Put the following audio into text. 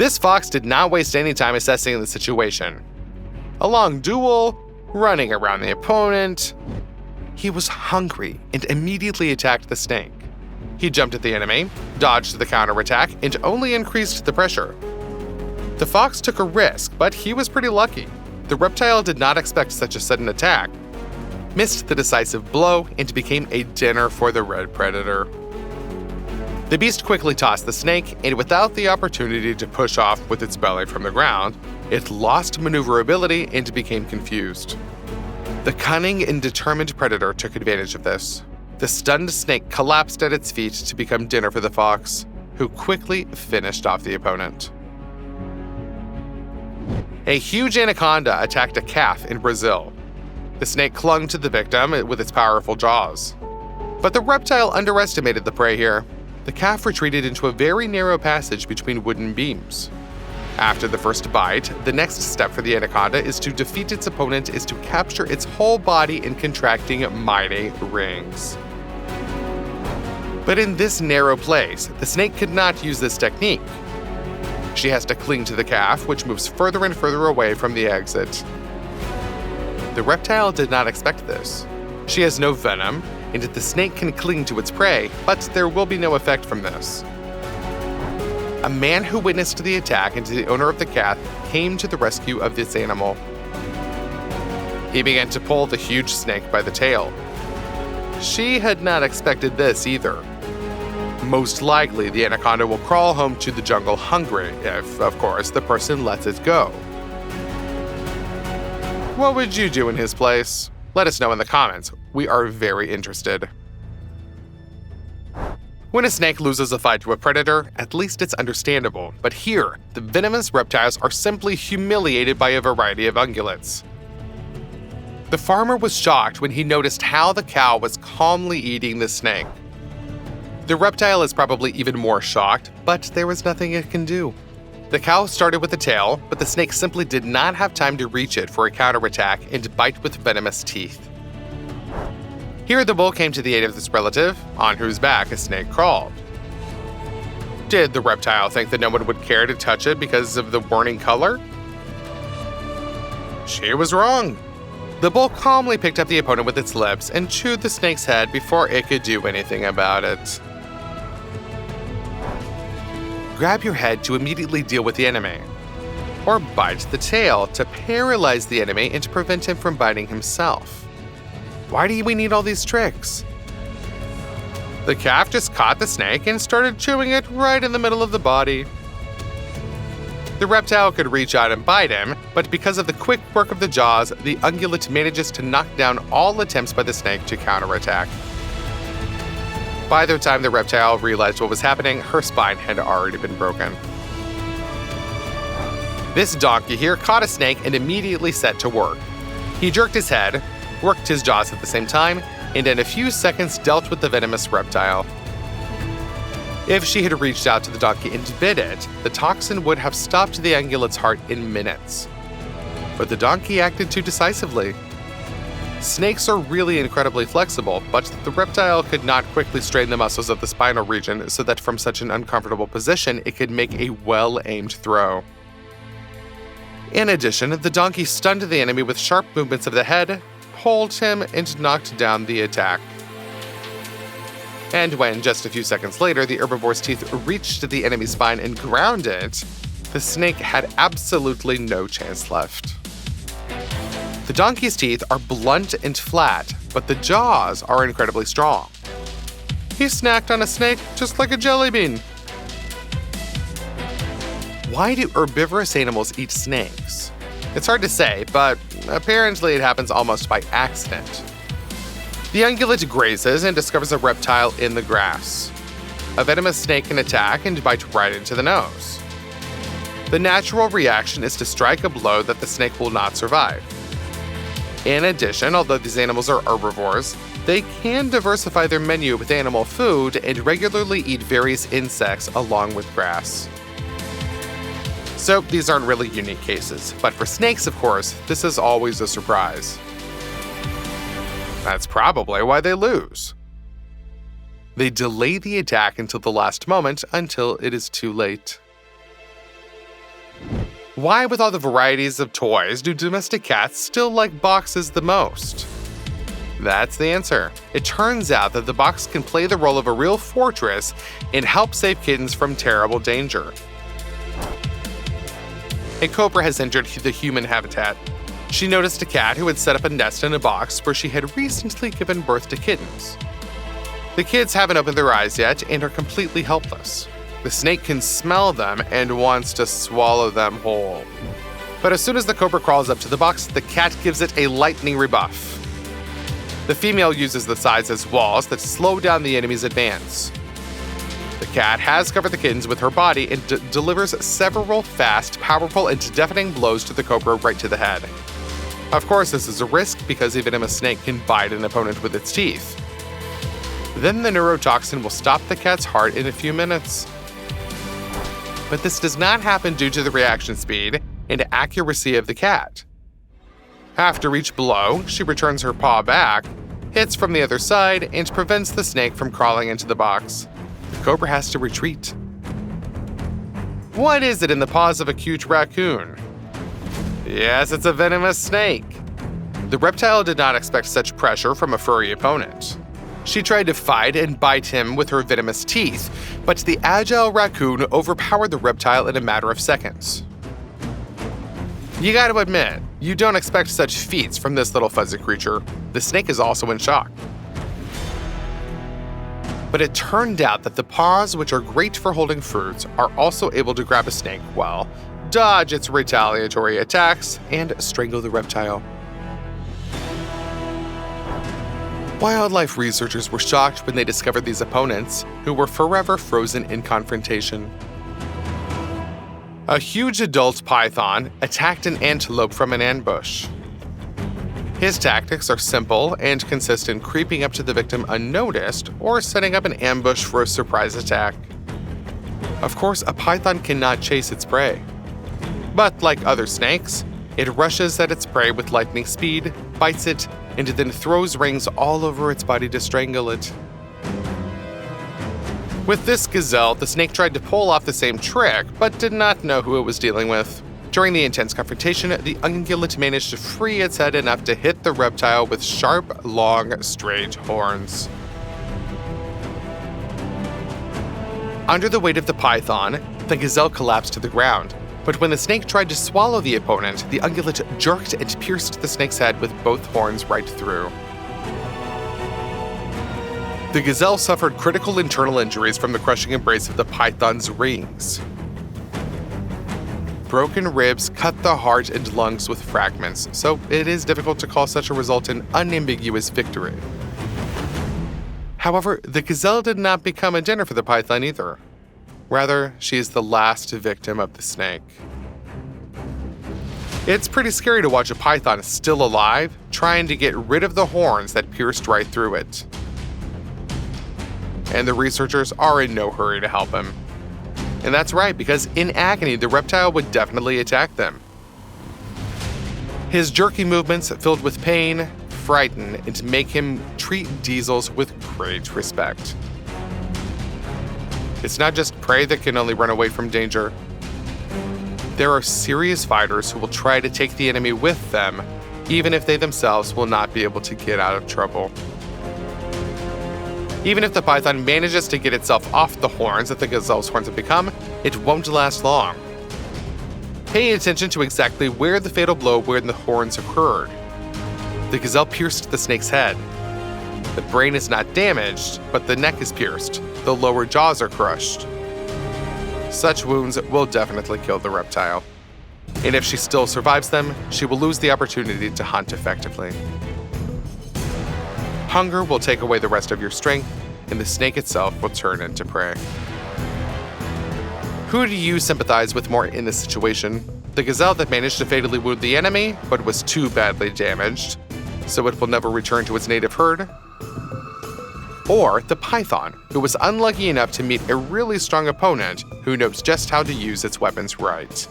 This fox did not waste any time assessing the situation. A long duel, running around the opponent. He was hungry and immediately attacked the snake. He jumped at the enemy, dodged the counterattack, and only increased the pressure. The fox took a risk, but he was pretty lucky. The reptile did not expect such a sudden attack, missed the decisive blow, and became a dinner for the red predator. The beast quickly tossed the snake, and without the opportunity to push off with its belly from the ground, it lost maneuverability and became confused. The cunning and determined predator took advantage of this. The stunned snake collapsed at its feet to become dinner for the fox, who quickly finished off the opponent. A huge anaconda attacked a calf in Brazil. The snake clung to the victim with its powerful jaws. But the reptile underestimated the prey here. The calf retreated into a very narrow passage between wooden beams. After the first bite, the next step for the anaconda is to defeat its opponent is to capture its whole body in contracting mighty rings. But in this narrow place, the snake could not use this technique. She has to cling to the calf, which moves further and further away from the exit. The reptile did not expect this. She has no venom, and the snake can cling to its prey, but there will be no effect from this. A man who witnessed the attack and the owner of the calf came to the rescue of this animal. He began to pull the huge snake by the tail. She had not expected this either. Most likely, the anaconda will crawl home to the jungle hungry if, of course, the person lets it go. What would you do in his place? Let us know in the comments. We are very interested. When a snake loses a fight to a predator, at least it's understandable. But here, the venomous reptiles are simply humiliated by a variety of ungulates. The farmer was shocked when he noticed how the cow was calmly eating the snake. The reptile is probably even more shocked, but there was nothing it can do. The cow started with the tail, but the snake simply did not have time to reach it for a counterattack and bite with venomous teeth. Here the bull came to the aid of this relative, on whose back a snake crawled. Did the reptile think that no one would care to touch it because of the warning color? She was wrong. The bull calmly picked up the opponent with its lips and chewed the snake's head before it could do anything about it. Grab your head to immediately deal with the enemy, or bite the tail to paralyze the enemy and to prevent him from biting himself. Why do we need all these tricks? The calf just caught the snake and started chewing it right in the middle of the body. The reptile could reach out and bite him, but because of the quick work of the jaws, the ungulate manages to knock down all attempts by the snake to counterattack. By the time the reptile realized what was happening, her spine had already been broken. This donkey here caught a snake and immediately set to work. He jerked his head, worked his jaws at the same time, and in a few seconds dealt with the venomous reptile. If she had reached out to the donkey and bit it, the toxin would have stopped the ungulate's heart in minutes. But the donkey acted too decisively. Snakes are really incredibly flexible, but the reptile could not quickly strain the muscles of the spinal region so that from such an uncomfortable position it could make a well-aimed throw. In addition, the donkey stunned the enemy with sharp movements of the head, pulled him, and knocked down the attack. And when, just a few seconds later, the herbivore's teeth reached the enemy's spine and ground it, the snake had absolutely no chance left. The donkey's teeth are blunt and flat, but the jaws are incredibly strong. He snacked on a snake just like a jelly bean. Why do herbivorous animals eat snakes? It's hard to say, but apparently it happens almost by accident. The ungulate grazes and discovers a reptile in the grass. A venomous snake can attack and bite right into the nose. The natural reaction is to strike a blow that the snake will not survive. In addition, although these animals are herbivores, they can diversify their menu with animal food and regularly eat various insects along with grass. So these aren't really unique cases, but for snakes, of course, this is always a surprise. That's probably why they lose. They delay the attack until the last moment until it is too late. Why, with all the varieties of toys, do domestic cats still like boxes the most? That's the answer. It turns out that the box can play the role of a real fortress and help save kittens from terrible danger. A cobra has entered the human habitat. She noticed a cat who had set up a nest in a box where she had recently given birth to kittens. The kids haven't opened their eyes yet and are completely helpless. The snake can smell them and wants to swallow them whole. But as soon as the cobra crawls up to the box, the cat gives it a lightning rebuff. The female uses the sides as walls that slow down the enemy's advance. The cat has covered the kittens with her body and delivers several fast, powerful, and deafening blows to the cobra right to the head. Of course, this is a risk because a venomous snake can bite an opponent with its teeth. Then the neurotoxin will stop the cat's heart in a few minutes. But this does not happen due to the reaction speed and accuracy of the cat. After each blow, she returns her paw back, hits from the other side, and prevents the snake from crawling into the box. The cobra has to retreat. What is it in the paws of a cute raccoon? Yes, it's a venomous snake. The reptile did not expect such pressure from a furry opponent. She tried to fight and bite him with her venomous teeth, but the agile raccoon overpowered the reptile in a matter of seconds. You gotta admit, you don't expect such feats from this little fuzzy creature. The snake is also in shock. But it turned out that the paws, which are great for holding fruits, are also able to grab a snake while dodge its retaliatory attacks and strangle the reptile. Wildlife researchers were shocked when they discovered these opponents, who were forever frozen in confrontation. A huge adult python attacked an antelope from an ambush. His tactics are simple and consist in creeping up to the victim unnoticed or setting up an ambush for a surprise attack. Of course, a python cannot chase its prey. But like other snakes, it rushes at its prey with lightning speed, bites it, and then throws rings all over its body to strangle it. With this gazelle, the snake tried to pull off the same trick, but did not know who it was dealing with. During the intense confrontation, the ungulate managed to free its head enough to hit the reptile with sharp, long, straight horns. Under the weight of the python, the gazelle collapsed to the ground. But when the snake tried to swallow the opponent, the ungulate jerked and pierced the snake's head with both horns right through. The gazelle suffered critical internal injuries from the crushing embrace of the python's rings. Broken ribs cut the heart and lungs with fragments, so it is difficult to call such a result an unambiguous victory. However, the gazelle did not become a dinner for the python either. Rather, she is the last victim of the snake. It's pretty scary to watch a python still alive, trying to get rid of the horns that pierced right through it. And the researchers are in no hurry to help him. And that's right, because in agony, the reptile would definitely attack them. His jerky movements, filled with pain, frighten, and make him treat diesels with great respect. It's not just prey that can only run away from danger. There are serious fighters who will try to take the enemy with them, even if they themselves will not be able to get out of trouble. Even if the python manages to get itself off the horns that the gazelle's horns have become, it won't last long. Pay attention to exactly where the fatal blow when the horns occurred. The gazelle pierced the snake's head. The brain is not damaged, but the neck is pierced. The lower jaws are crushed. Such wounds will definitely kill the reptile. And if she still survives them, she will lose the opportunity to hunt effectively. Hunger will take away the rest of your strength, and the snake itself will turn into prey. Who do you sympathize with more in this situation? The gazelle that managed to fatally wound the enemy, but was too badly damaged, so it will never return to its native herd? Or the python, who was unlucky enough to meet a really strong opponent who knows just how to use its weapons right?